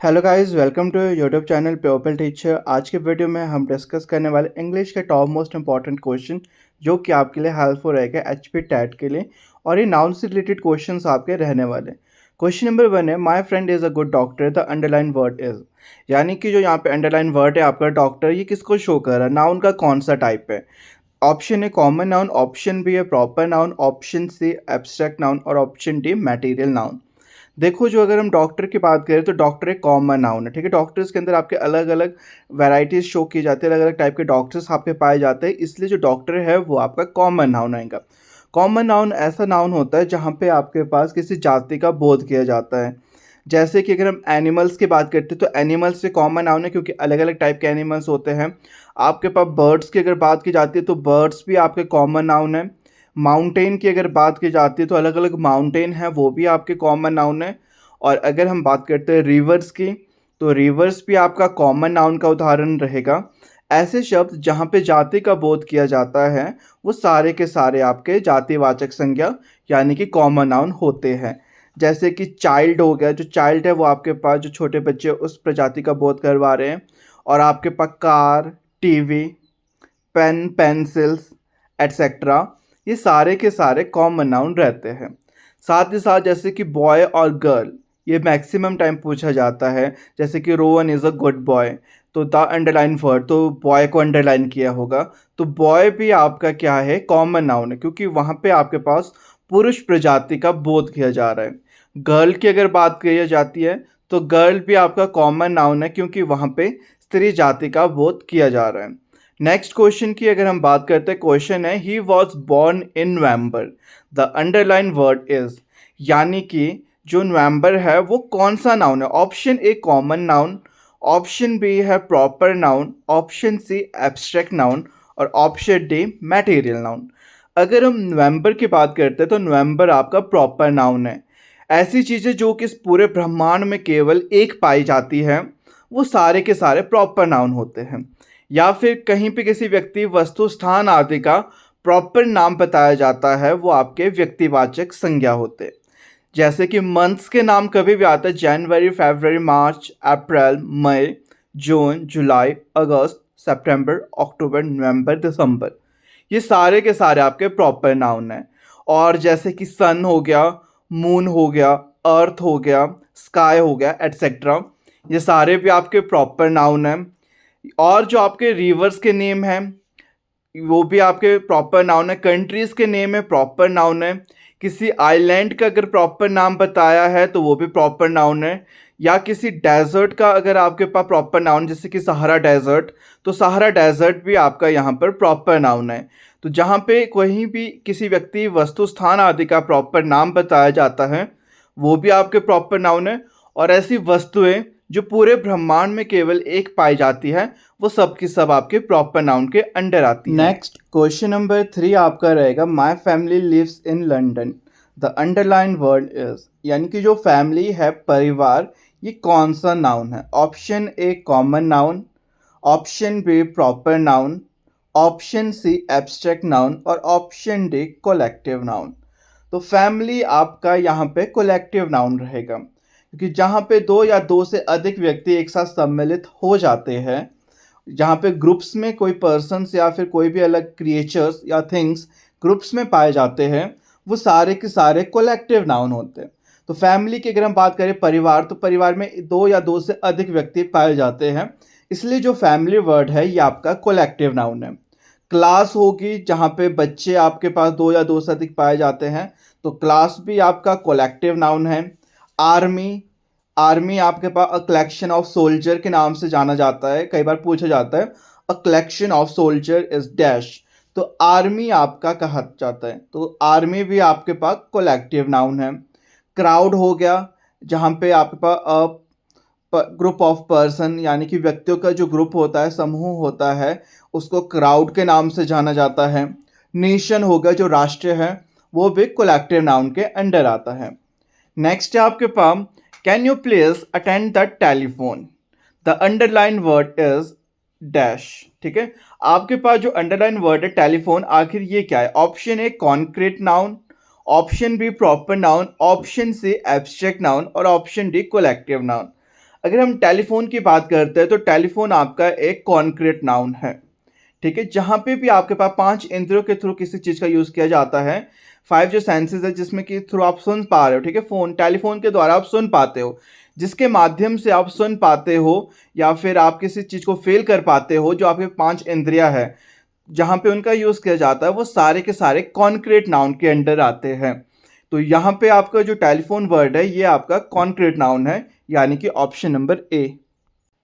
Hello guys, welcome to YouTube channel people teacher. आज के video में हम डिस्कस करने वाले इंग्लिश के टॉप मोस्ट इंपॉर्टेंट क्वेश्चन जो कि आपके लिए हेल्पफुल रहेगा एचपी टैट के लिए। और ये नाउन से रिलेटेड क्वेश्चंस आपके रहने वाले। क्वेश्चन नंबर 1 है, my friend is a good doctor, the underline word is. यानी कि जो यहाँ पे अंडरलाइन वर्ड है आपका डॉक्टर, ये किसको शो कर रहा है, नाउन का कौन सा टाइप है। Option A common noun, option B है proper noun, option C abstract noun और ऑप्शन डी मटेरियल नाउन। देखो, जो अगर हम डॉक्टर की बात करें तो डॉक्टर एक कॉमन नाउन है, ठीक है। डॉक्टर्स के अंदर आपके अलग अलग वैराइटीज शो की जाती है, अलग अलग टाइप के डॉक्टर्स आपके पाए जाते हैं, इसलिए जो डॉक्टर है वो आपका कॉमन नाउन आएगा। कॉमन नाउन ऐसा नाउन होता है जहाँ पे आपके पास किसी जाति का बोध किया जाता है। जैसे कि अगर हम एनिमल्स की बात करते हैं तो एनिमल्स से कॉमन नाउन है क्योंकि अलग अलग टाइप के एनिमल्स होते हैं। आपके पास बर्ड्स की अगर बात की जाती है तो बर्ड्स भी आपके कॉमन नाउन है। माउंटेन की अगर बात की जाती है तो अलग अलग माउंटेन है, वो भी आपके कॉमन नाउन है। और अगर हम बात करते हैं रिवर्स की तो रिवर्स भी आपका कॉमन नाउन का उदाहरण रहेगा। ऐसे शब्द जहाँ पे जाति का बोध किया जाता है वो सारे के सारे आपके जातिवाचक संज्ञा यानी कि कॉमन नाउन होते हैं। जैसे कि चाइल्ड हो गया, जो चाइल्ड है वो आपके पास जो छोटे बच्चे उस प्रजाति का बोध करवा रहे हैं। और आपके पास car, TV, pen, pencils etcetera, ये सारे के सारे कॉमन नाउन रहते हैं। साथ ही साथ जैसे कि बॉय और गर्ल, ये मैक्सिमम टाइम पूछा जाता है। जैसे कि Rohan is a good boy, तो द अंडरलाइन वर्ड तो बॉय को अंडरलाइन किया होगा। तो बॉय भी आपका क्या है, कॉमन नाउन है, क्योंकि वहाँ पे आपके पास पुरुष प्रजाति का बोध किया जा रहा है। गर्ल की अगर बात की जाती है तो गर्ल भी आपका कॉमन नाउन है क्योंकि वहाँ पे स्त्री जाति का बोध किया जा रहा है। नेक्स्ट क्वेश्चन की अगर हम बात करते हैं, क्वेश्चन है he was born in November, the underline word is. यानी कि जो नवंबर है वो कौन सा नाउन है। Option A common noun, option B है proper noun, option C abstract noun और ऑप्शन डी मटेरियल नाउन। अगर हम नवंबर की बात करते हैं तो नवंबर आपका प्रॉपर नाउन है। ऐसी चीज़ें जो कि इस पूरे ब्रह्मांड में केवल एक पाई जाती है वो सारे के सारे प्रॉपर नाउन होते हैं। या फिर कहीं पे किसी व्यक्ति, वस्तु, स्थान आदि का प्रॉपर नाम बताया जाता है वो आपके व्यक्तिवाचक संज्ञा होते हैं। जैसे कि मंथ्स के नाम कभी भी आता है, जनवरी, फरवरी, मार्च, अप्रैल, मई, जून, जुलाई, अगस्त, सितंबर, अक्टूबर, नवंबर, दिसंबर, ये सारे के सारे आपके प्रॉपर नाउन हैं। और जैसे कि सन हो गया, मून हो गया, अर्थ हो गया, स्काई हो गया एट्सेट्रा, ये सारे भी आपके प्रॉपर नाउन हैं। और जो आपके रिवर्स के नेम हैं वो भी आपके प्रॉपर नाउन है। कंट्रीज़ के नेम है, प्रॉपर नाउन है। किसी आइलैंड का अगर प्रॉपर नाम बताया है तो वो भी प्रॉपर नाउन है। या किसी डेजर्ट का अगर आपके पास प्रॉपर नाउन, जैसे कि सहारा डेजर्ट, तो सहारा डेजर्ट भी आपका यहाँ पर प्रॉपर नाउन है। तो जहाँ पे कहीं भी किसी व्यक्ति, वस्तु, स्थान आदि का प्रॉपर नाम बताया जाता है वो भी आपके प्रॉपर नाउन है। और ऐसी वस्तुएं जो पूरे ब्रह्मांड में केवल एक पाई जाती है वो सब की सब आपके प्रॉपर नाउन के अंडर आती है। नेक्स्ट क्वेश्चन नंबर 3 आपका रहेगा, my family lives in London, the underline word is. यानी कि जो फैमिली है, परिवार, ये कौन सा नाउन है। Option A common noun, option B proper noun, option C abstract noun और ऑप्शन डी कोलेक्टिव नाउन। तो फैमिली आपका यहाँ पे कोलेक्टिव नाउन रहेगा क्योंकि जहाँ पे दो या दो से अधिक व्यक्ति एक साथ सम्मिलित हो जाते हैं, जहाँ पे ग्रुप्स में कोई पर्सन्स या फिर कोई भी अलग क्रिएचर्स या थिंग्स ग्रुप्स में पाए जाते हैं, वो सारे के सारे कोलेक्टिव नाउन होते हैं। तो फैमिली की अगर हम बात करें, परिवार, तो परिवार में दो या दो से अधिक व्यक्ति पाए जाते हैं, इसलिए जो फैमिली वर्ड है ये आपका कोलेक्टिव नाउन है। क्लास होगी जहाँ पे बच्चे आपके पास दो या दो से अधिक पाए जाते हैं, तो क्लास भी आपका कोलेक्टिव नाउन है। आर्मी, आर्मी आपके पास अ कलेक्शन ऑफ सोल्जर के नाम से जाना जाता है, कई बार पूछा जाता है a collection of soldier is dash, तो आर्मी आपका कहा जाता है, तो आर्मी भी आपके पास कोलेक्टिव नाउन है। क्राउड हो गया जहाँ पे आपके पास ग्रुप ऑफ पर्सन यानी कि व्यक्तियों का जो ग्रुप होता है, समूह होता है, उसको क्राउड के नाम से जाना जाता है। नेशन हो गया, जो राष्ट्र है, वो भी कोलेक्टिव नाउन के अंडर आता है। नेक्स्ट है आपके पास, can you please attend the telephone, the underline word is dash. ठीक है, आपके पास जो अंडरलाइन वर्ड है टेलीफोन, आखिर ये क्या है। Option A concrete noun, option B proper noun, option C abstract noun और ऑप्शन डी कोलेक्टिव नाउन। अगर हम टेलीफोन की बात करते हैं तो टेलीफोन आपका एक कॉन्क्रीट नाउन है, ठीक है? जहाँ पे भी आपके पास 5 इंद्रियों के थ्रू किसी चीज़ का यूज़ किया जाता है, 5 जो सेंसेस है जिसमें कि थ्रू आप सुन पा रहे हो, ठीक है? टेलीफोन के द्वारा आप सुन पाते हो, जिसके माध्यम से आप सुन पाते हो या फिर आप किसी चीज़ को फ़ील कर पाते हो, जो आपके 5 इंद्रियाँ हैं, जहाँ पे उनका यूज़ किया जाता है, वो सारे के सारे कॉन्क्रीट नाउन के अंडर आते हैं। तो यहाँ पे आपका जो टेलीफोन वर्ड है, ये आपका कॉन्क्रीट नाउन है, यानी कि option number A.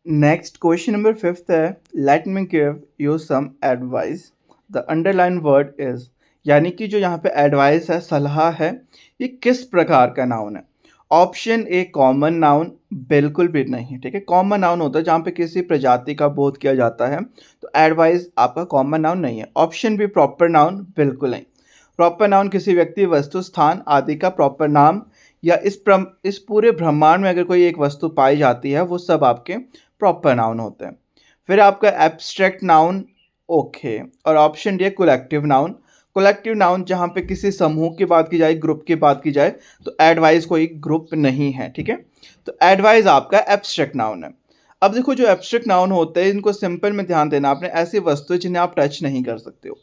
Next question number 5th है, let me give you some advice. The underline word is, यानी कि जो यहाँ पे एडवाइस है, सलाह है, ये किस प्रकार का नाउन है? ऑप्शन ए कॉमन नाउन, बिल्कुल भी नहीं, ठीक है? कॉमन नाउन होता है जहाँ पे किसी प्रजाति का बोध किया जाता है, तो एडवाइस आपका कॉमन नाउन नहीं है। ऑप्शन बी प्रॉपर नाउन, बिल्कुल नहीं। प्रॉपर नाउन किसी व्यक्ति, वस्तु, स्थान आदि का प्रॉपर नाम, या इस पूरे ब्रह्मांड में अगर कोई एक वस्तु पाई जाती है, वो सब आपके प्रॉपर नाउन होते हैं। फिर आपका एब्स्ट्रैक्ट नाउन, ओके। और ऑप्शन डी है कलेक्टिव नाउन। कलेक्टिव नाउन जहाँ पे किसी समूह की बात की जाए, ग्रुप की बात की जाए, तो एडवाइस कोई ग्रुप नहीं है, ठीक है? तो एडवाइस आपका एब्स्ट्रैक्ट नाउन है। अब देखो, जो एब्स्ट्रैक्ट नाउन होते हैं, इनको सिंपल में ध्यान देना आपने, ऐसी वस्तु जिन्हें आप टच नहीं कर सकते हो,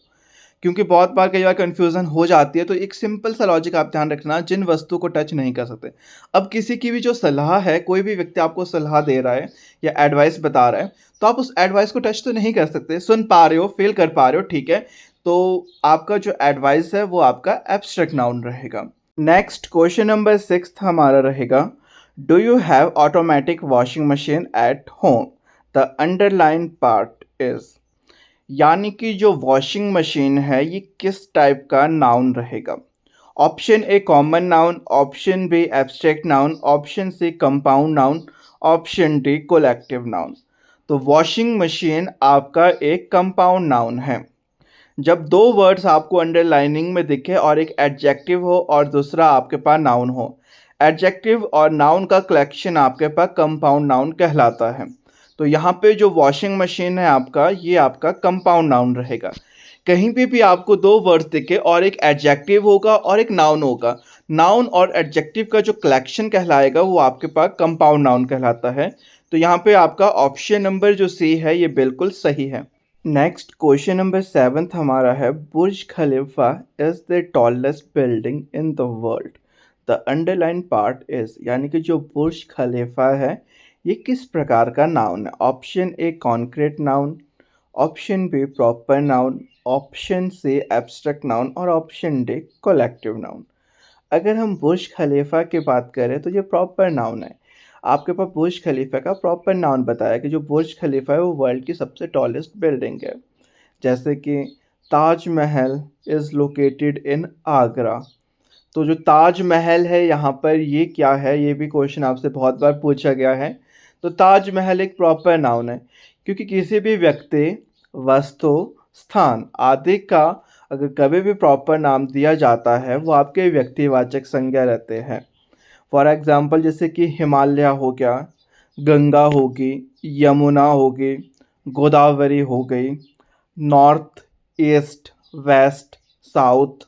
क्योंकि बहुत बार कई बार कन्फ्यूज़न हो जाती है। तो एक सिंपल सा लॉजिक आप ध्यान रखना, जिन वस्तु को टच नहीं कर सकते। अब किसी की भी जो सलाह है, कोई भी व्यक्ति आपको सलाह दे रहा है या एडवाइस बता रहा है, तो आप उस एडवाइस को टच तो नहीं कर सकते। सुन पा रहे हो, फील कर पा रहे हो, ठीक है? तो आपका जो एडवाइस है वो आपका एब्स्ट्रैक्ट नाउन रहेगा। नेक्स्ट क्वेश्चन नंबर 6 हमारा रहेगा, do you have automatic washing machine at home? The underline part is, यानी कि जो वॉशिंग मशीन है, ये किस टाइप का नाउन रहेगा? Option A common noun, option B abstract noun, option C compound noun, option D collective noun. तो washing machine आपका एक कंपाउंड नाउन है। जब दो वर्ड्स आपको अंडरलाइनिंग में दिखे और एक एडजेक्टिव हो और दूसरा आपके पास नाउन हो, एडजेक्टिव और नाउन का कलेक्शन आपके पास कंपाउंड नाउन कहलाता है। तो यहाँ पे जो वॉशिंग मशीन है आपका, ये आपका कंपाउंड नाउन रहेगा। कहीं पे भी आपको दो वर्ड्स दिखे और एक एडजेक्टिव होगा और एक नाउन होगा, नाउन और एडजेक्टिव का जो कलेक्शन कहलाएगा वो आपके पास कंपाउंड नाउन कहलाता है। तो यहाँ पे आपका ऑप्शन नंबर जो सी है, ये बिल्कुल सही है। नेक्स्ट क्वेश्चन नंबर 7th हमारा है, Burj Khalifa is the tallest building in the world. The underline part is, यानी कि जो बुर्ज खलीफा है, ये किस प्रकार का नाउन है? Option A concrete noun, option B proper noun, option C abstract noun और ऑप्शन डी कलेक्टिव नाउन। अगर हम बुर्ज खलीफा की बात करें तो ये प्रॉपर नाउन है। आपके पास बुर्ज खलीफा का प्रॉपर नाउन बताया कि जो बुर्ज खलीफा है वो वर्ल्ड की सबसे टॉलेस्ट बिल्डिंग है। जैसे कि Taj Mahal is located in Agra. तो जो ताजमहल है यहाँ पर, ये क्या है, ये भी क्वेश्चन आपसे बहुत बार पूछा गया है। तो ताजमहल एक प्रॉपर नाउन है, क्योंकि किसी भी व्यक्ति, वस्तु, स्थान आदि का अगर कभी भी प्रॉपर नाम दिया जाता है, वो आपके व्यक्तिवाचक संज्ञा रहते हैं। फॉर एग्ज़ाम्पल जैसे कि हिमालय हो गया, गंगा होगी, यमुना होगी, गोदावरी हो गई, नॉर्थ, ईस्ट, वेस्ट, साउथ।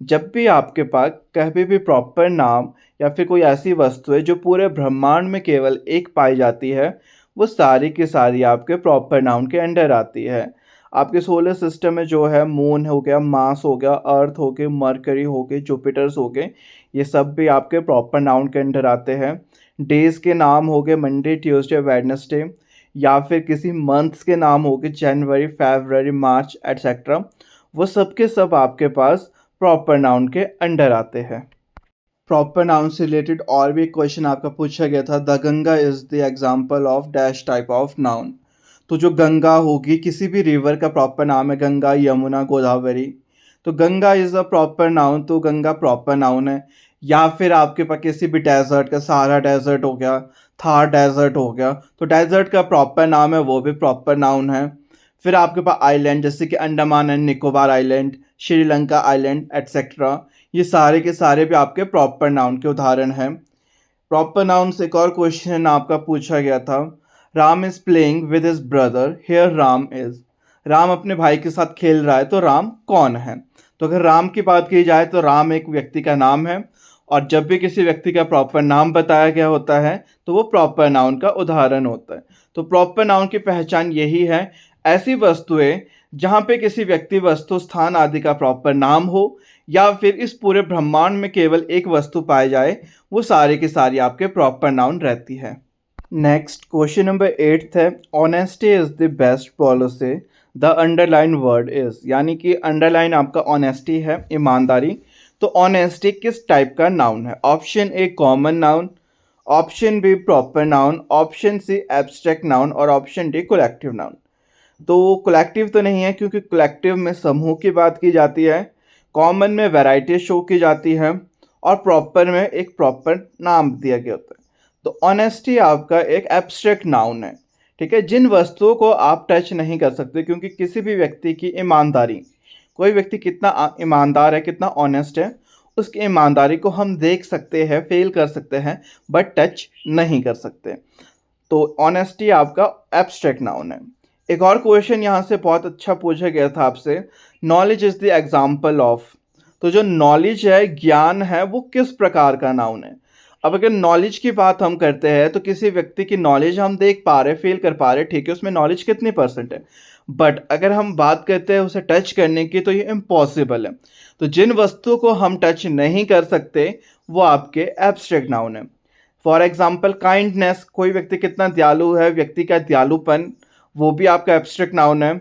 जब भी आपके पास कभी भी प्रॉपर नाम या फिर कोई ऐसी वस्तु है जो पूरे ब्रह्मांड में केवल एक पाई जाती है, वो सारी की सारी आपके प्रॉपर नाउन के अंडर आती है। आपके सोलर सिस्टम में जो है, मून हो गया, मार्स हो गया, अर्थ हो गए, मरकरी हो गए, जुपिटर्स हो गए, ये सब भी आपके प्रॉपर नाउन के अंडर आते हैं। डेज़ के नाम हो गए मंडे, ट्यूसडे, वेडनेसडे, या फिर किसी मंथ्स के नाम हो गए जनवरी, फरवरी, मार्च एटसेट्रा, वो सब के सब आपके पास प्रॉपर नाउन के अंडर आते हैं। प्रॉपर नाउन से रिलेटेड और भी क्वेश्चन आपका पूछा गया था, the Ganga is the example of dash type of noun. तो जो गंगा होगी, किसी भी रिवर का प्रॉपर नाम है, गंगा, यमुना, गोदावरी। तो Ganga is a proper noun, तो गंगा प्रॉपर नाउन है। या फिर आपके पास किसी भी डेजर्ट का, सहारा डेजर्ट हो गया, थार डेजर्ट हो गया, तो डेजर्ट का प्रॉपर नाम है, वो भी प्रॉपर नाउन है। फिर आपके पास आइलैंड, जैसे कि Andaman and Nicobar island, Sri Lanka island etcetera, ये सारे के सारे भी आपके प्रॉपर नाउन के उदाहरण हैं। प्रॉपर नाउन से एक और क्वेश्चन आपका पूछा गया था, Ram is playing with his brother, here Ram is. Ram अपने भाई के साथ खेल रहा है, तो राम कौन है? तो अगर राम की बात की जाए तो राम एक व्यक्ति का नाम है, और जब भी किसी व्यक्ति का प्रॉपर नाम बताया गया होता है तो वो प्रॉपर नाउन का उदाहरण होता है। तो प्रॉपर नाउन की पहचान यही है, ऐसी वस्तुएं जहाँ पे किसी व्यक्ति, वस्तु, स्थान आदि का प्रॉपर नाम हो या फिर इस पूरे ब्रह्मांड में केवल एक वस्तु पाई जाए, वो सारी की सारी आपके प्रॉपर नाउन रहती है। नेक्स्ट क्वेश्चन नंबर 8 है, honesty is the best policy, the underline word is. यानी कि अंडरलाइन आपका ऑनेस्टी है, ईमानदारी। तो ऑनेस्टी किस टाइप का नाउन है? Option A common noun, option B proper noun, option C abstract noun और ऑप्शन डी कलेक्टिव नाउन। तो कलेक्टिव तो नहीं है क्योंकि कलेक्टिव में समूह की बात की जाती है, कॉमन में वैरायटी शो की जाती है और प्रॉपर में एक प्रॉपर नाम दिया गया होता है। तो ऑनेस्टी आपका एक एब्स्ट्रैक्ट नाउन है, ठीक है, जिन वस्तुओं को आप टच नहीं कर सकते, क्योंकि किसी भी व्यक्ति की ईमानदारी, कोई व्यक्ति कितना ईमानदार है, कितना ऑनेस्ट है, उसकी ईमानदारी को हम देख सकते हैं, फेल कर सकते हैं, बट टच नहीं कर सकते। तो ऑनेस्टी आपका एब्स्ट्रैक्ट नाउन है। एक और क्वेश्चन यहाँ से बहुत अच्छा पूछा गया था आपसे, knowledge is the example of. तो जो नॉलेज है, ज्ञान है, वो किस प्रकार का नाउन है? अब अगर नॉलेज की बात हम करते हैं तो किसी व्यक्ति की नॉलेज हम देख पा रहे, फील कर पा रहे, ठीक है, उसमें नॉलेज कितनी परसेंट है। बट अगर हम बात करते हैं उसे टच करने की, तो ये इम्पॉसिबल है। तो जिन वस्तुओं को हम टच नहीं कर सकते वो आपके एब्स्ट्रैक्ट नाउन है। फॉर एग्जाम्पल काइंडनेस, कोई व्यक्ति कितना दयालु है, व्यक्ति का दयालुपन, वो भी आपका एब्स्ट्रैक्ट नाउन है।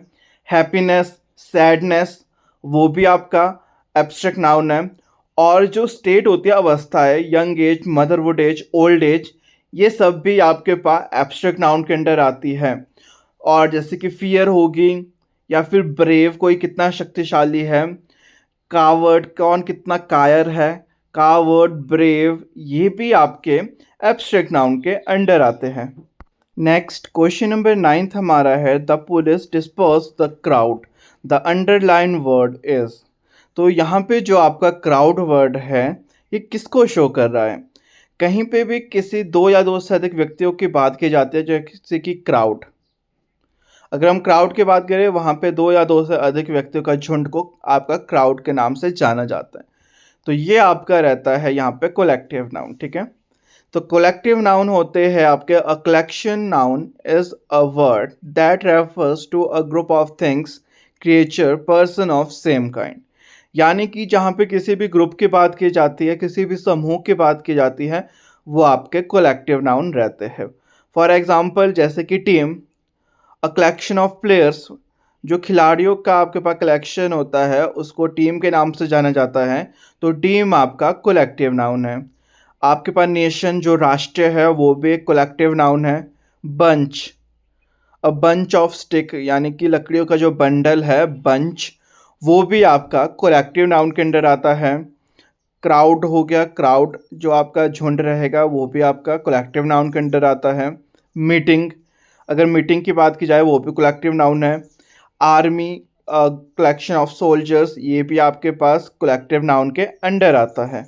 हैप्पीनेस, सैडनेस, वो भी आपका एब्स्ट्रैक्ट नाउन है। और जो स्टेट होती है, अवस्था है, young age, motherhood age, old age, ये सब भी आपके पास एब्स्ट्रैक्ट नाउन के अंडर आती है। और जैसे कि फियर होगी, या फिर ब्रेव, कोई कितना शक्तिशाली है, कावर्ड, कौन कितना कायर है, कावर्ड, ब्रेव, ये भी आपके एब्स्ट्रैक्ट नाउन के अंडर आते हैं। नेक्स्ट क्वेश्चन नंबर 9 हमारा है, the police disperse the crowd, the underline word is. तो यहाँ पे जो आपका क्राउड वर्ड है, ये किसको शो कर रहा है? कहीं पे भी किसी दो या दो से अधिक व्यक्तियों की बात की जाती है, जैसे कि क्राउड। अगर हम क्राउड की बात करें, वहाँ पे दो या दो से अधिक व्यक्तियों का झुंड को आपका क्राउड के नाम से जाना जाता है। तो ये आपका रहता है यहाँ पे कलेक्टिव नाउन, ठीक है। तो कलेक्टिव नाउन होते हैं आपके, a collection noun is a word that refers to a group of things, creature, person of same kind. यानी कि जहाँ पे किसी भी ग्रुप की बात की जाती है, किसी भी समूह की बात की जाती है, वो आपके कलेक्टिव नाउन रहते हैं। फॉर एग्जाम्पल जैसे कि team, a collection of players, जो खिलाड़ियों का आपके पास कलेक्शन होता है उसको टीम के नाम से जाना जाता है, तो टीम आपका कलेक्टिव नाउन है। आपके पास नेशन, जो राष्ट्र है, वो भी एक कलेक्टिव नाउन है। Bunch, a bunch of stick, यानी कि लकड़ियों का जो बंडल है, बंच, वो भी आपका कलेक्टिव नाउन के अंडर आता है। क्राउड हो गया, क्राउड जो आपका झुंड रहेगा, वो भी आपका कलेक्टिव नाउन के अंडर आता है। मीटिंग, अगर मीटिंग की बात की जाए, वो भी कलेक्टिव नाउन है। आर्मी, कलेक्शन ऑफ सोल्जर्स, ये भी आपके पास कलेक्टिव नाउन के अंडर आता है।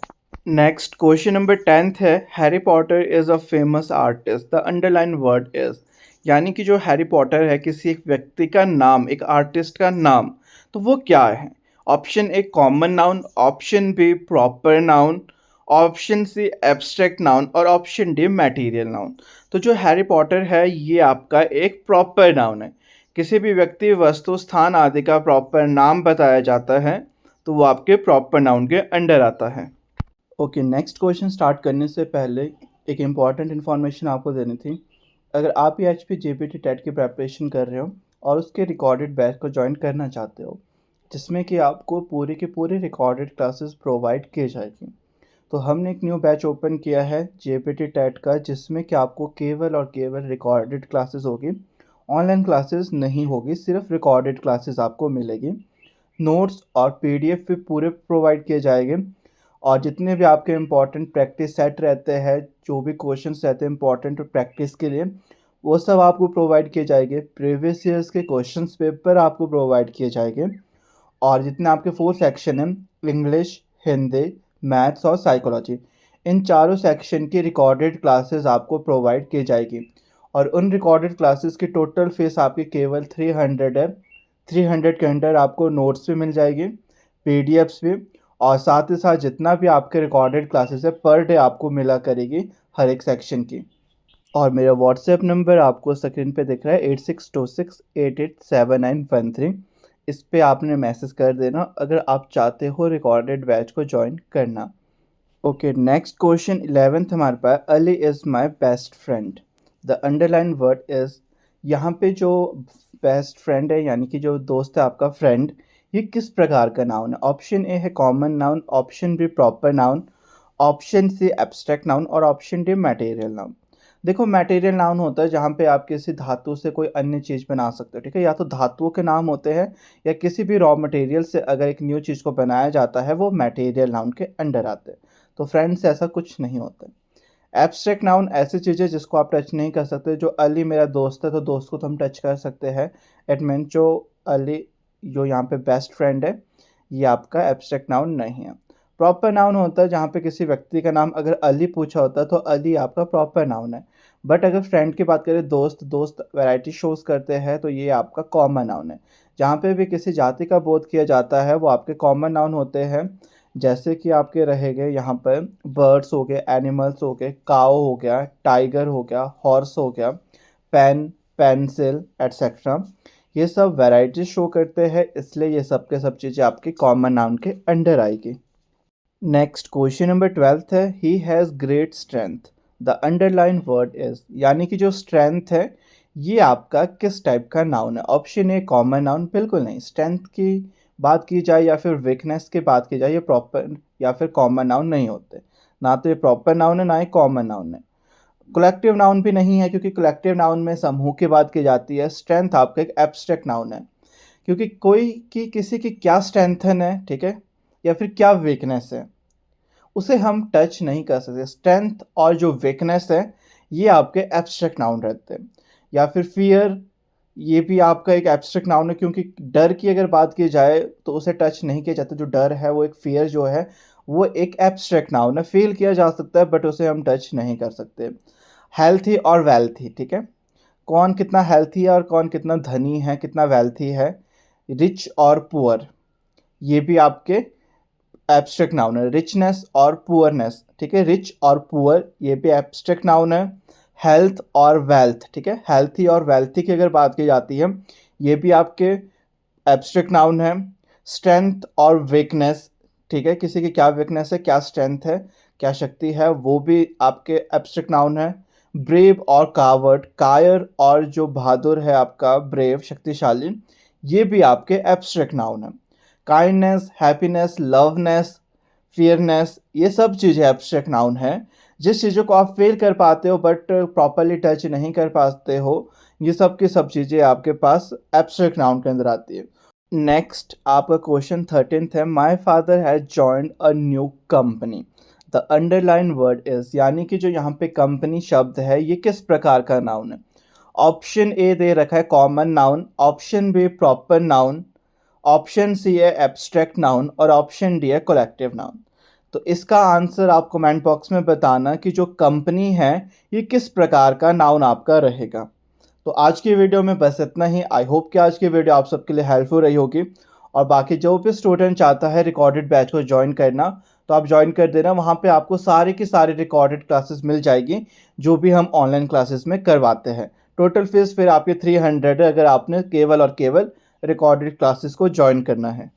नेक्स्ट क्वेश्चन नंबर 10 है, Harry Potter is a famous artist, the underline word is. यानी कि जो हैरी पॉटर है, किसी एक व्यक्ति का नाम, एक आर्टिस्ट का नाम, तो वो क्या है? Option A common noun, option B proper noun, option C abstract noun और ऑप्शन डी मटेरियल नाउन। तो जो हैरी पॉटर है, ये आपका एक प्रॉपर नाउन है। किसी भी व्यक्ति, वस्तु, स्थान आदि का प्रॉपर नाम बताया जाता है, तो वो आपके प्रॉपर नाउन के अंडर आता है। ओके, नेक्स्ट क्वेश्चन स्टार्ट करने से पहले एक इम्पॉर्टेंट इन्फॉर्मेशन आपको देनी थी। अगर आप ये HP JPT टेट की प्रेपरेशन कर रहे हो और उसके रिकॉर्डेड बैच को ज्वाइन करना चाहते हो, जिसमें कि आपको पूरी की पूरी रिकॉर्डेड क्लासेस प्रोवाइड की जाएगी, तो हमने एक न्यू बैच ओपन किया है JPT टेट का, जिसमें कि आपको केवल और केवल रिकॉर्डेड क्लासेस होगी, ऑनलाइन क्लासेस नहीं होगी, सिर्फ रिकॉर्डेड क्लासेस आपको मिलेगी। नोट्स और PDF भी पूरे प्रोवाइड किए जाएंगे, और जितने भी आपके इम्पॉर्टेंट प्रैक्टिस सेट रहते हैं, जो भी क्वेश्चंस रहते हैं इम्पॉर्टेंट प्रैक्टिस के लिए, वो सब आपको प्रोवाइड किए जाएंगे। प्रीवियस ईयर्स के क्वेश्चंस पेपर आपको प्रोवाइड किए जाएंगे। और जितने आपके 4 सेक्शन हैं, इंग्लिश, हिंदी, मैथ्स और साइकोलॉजी, इन चारों सेक्शन की रिकॉर्डेड क्लासेस आपको प्रोवाइड की जाएगी। और उन रिकॉर्डेड क्लासेस की टोटल फीस आपकी केवल 300 है। 300 के अंडर आपको नोट्स भी मिल जाएगी, PDFs भी, और साथ ही साथ जितना भी आपके रिकॉर्डेड क्लासेस है पर डे आपको मिला करेगी हर एक सेक्शन की। और मेरा व्हाट्सएप नंबर आपको स्क्रीन पे दिख रहा है 8626887913। इस पे आपने मैसेज कर देना अगर आप चाहते हो रिकॉर्डेड बैच को ज्वाइन करना। ओके, नेक्स्ट क्वेश्चन 11th हमारे पास, Ali is my best friend. The underline word is, यहाँ पे जो बेस्ट फ्रेंड है यानी कि जो दोस्त है आपका फ्रेंड, ये किस प्रकार का नाउन है? ऑप्शन ए है common noun, option B proper noun, option C abstract noun और ऑप्शन डी मटेरियल नाउन। देखो, मटेरियल नाउन होता है जहाँ पे आप किसी धातु से कोई अन्य चीज़ बना सकते हो, ठीक है? या तो धातुओं के नाम होते हैं या किसी भी रॉ मटेरियल से अगर एक न्यू चीज़ को बनाया जाता है वो मटेरियल नाउन के अंडर आते हैं। तो फ्रेंड्स ऐसा कुछ नहीं होता है। एब्स्ट्रैक्ट नाउन ऐसी चीज़ है जिसको आप टच नहीं कर सकते। जो अली मेरा दोस्त है तो दोस्त को तो हम टच कर सकते हैं। इट मीन जो अली जो यहाँ पे बेस्ट फ्रेंड है ये आपका एब्स्ट्रैक्ट नाउन नहीं है। प्रॉपर नाउन होता है जहाँ पे किसी व्यक्ति का नाम अगर अली पूछा होता है तो अली आपका प्रॉपर नाउन है। बट अगर फ्रेंड की बात करें, दोस्त दोस्त वैरायटी शोज़ करते हैं तो ये आपका कॉमन नाउन है। जहाँ पे भी किसी जाति का बोध किया जाता है वो आपके कॉमन नाउन होते हैं। जैसे कि आपके रहेंगे यहाँ पर बर्ड्स हो गए, एनिमल्स हो गए, काऊ हो गया, टाइगर हो गया, हॉर्स हो गया, पेन, पेंसिल एटसेट्रा। ये सब वैरायटी शो करते हैं, इसलिए ये सब के सब चीज़ें आपकी कॉमन नाउन के अंडर आएगी। नेक्स्ट क्वेश्चन नंबर 12th है, he has great strength. The underline word is, यानी कि जो स्ट्रेंथ है ये आपका किस टाइप का नाउन है? ऑप्शन ए कॉमन नाउन, बिल्कुल नहीं। स्ट्रेंथ की बात की जाए या फिर वीकनेस की बात की जाए, ये प्रॉपर या फिर कॉमन नाउन नहीं होते। ना तो ये प्रॉपर नाउन है ना ही कॉमन नाउन है। कलेक्टिव नाउन भी नहीं है क्योंकि कलेक्टिव नाउन में समूह की बात की जाती है। स्ट्रेंथ आपका एक एब्स्ट्रैक्ट नाउन है क्योंकि कोई की किसी की क्या स्ट्रेंथन है, ठीक है, या फिर क्या वीकनेस है, उसे हम टच नहीं कर सकते। स्ट्रेंथ और जो वीकनेस है ये आपके एब्स्ट्रैक्ट नाउन रहते हैं। या फिर फियर, ये भी आपका एक एब्स्ट्रैक्ट नाउन है क्योंकि डर की अगर बात की जाए तो उसे टच नहीं किया जाता। जो डर है वो एक फियर जो है वो एक एब्स्ट्रैक्ट नाउन है, फील किया जा सकता है बट उसे हम टच नहीं कर सकते। हेल्थी और वेल्थी, ठीक है, कौन कितना हेल्थी है और कौन कितना धनी है, कितना वेल्थी है। रिच और पुअर, ये भी आपके एब्स्ट्रैक्ट नाउन है। रिचनेस और पुअरनेस, ठीक है, रिच और पुअर ये भी एब्स्ट्रैक्ट नाउन है। हेल्थ और वेल्थ, ठीक है, हेल्थी और वेल्थी की अगर बात की जाती है ये भी आपके एब्स्ट्रैक्ट नाउन है। स्ट्रेंथ और वीकनेस, ठीक है, किसी की क्या वीकनेस है, क्या स्ट्रेंथ है, क्या शक्ति है, वो भी आपके एब्स्ट्रैक्ट नाउन है। ब्रेव और कावर्ड, कायर और जो बहादुर है आपका ब्रेव शक्तिशाली, ये भी आपके एब्स्ट्रैक्ट नाउन है। काइंडनेस, हैप्पीनेस, लवनेस, फियरनेस, ये सब चीज़ें एब्स्ट्रैक्ट नाउन है। जिस चीज़ों को आप फील कर पाते हो बट प्रॉपरली टच नहीं कर पाते हो, ये सब की सब चीज़ें आपके पास एब्स्ट्रैक्ट नाउन के अंदर आती है। नेक्स्ट आपका क्वेश्चन 13th है, my father has joined a new company. The underline word is, यानी कि जो यहाँ पे कंपनी शब्द है ये किस प्रकार का नाउन है? ऑप्शन ए दे रखा है common noun, option B proper noun, option C है एब्स्ट्रैक्ट नाउन और ऑप्शन डी है कलेक्टिव नाउन। तो इसका आंसर आप कमेंट बॉक्स में बताना कि जो कंपनी है ये किस प्रकार का नाउन आपका रहेगा। तो आज की वीडियो में बस इतना ही। आई होप कि आज की वीडियो आप सबके लिए हेल्पफुल रही होगी। और बाकी जो भी स्टूडेंट चाहता है रिकॉर्डेड बैच को ज्वाइन करना तो आप ज्वाइन कर देना। वहाँ पे आपको सारी की सारी रिकॉर्डेड क्लासेस मिल जाएगी जो भी हम ऑनलाइन क्लासेस में करवाते हैं। टोटल फीस फिर आपकी 300 है अगर आपने केवल और केवल रिकॉर्डेड क्लासेस को ज्वाइन करना है।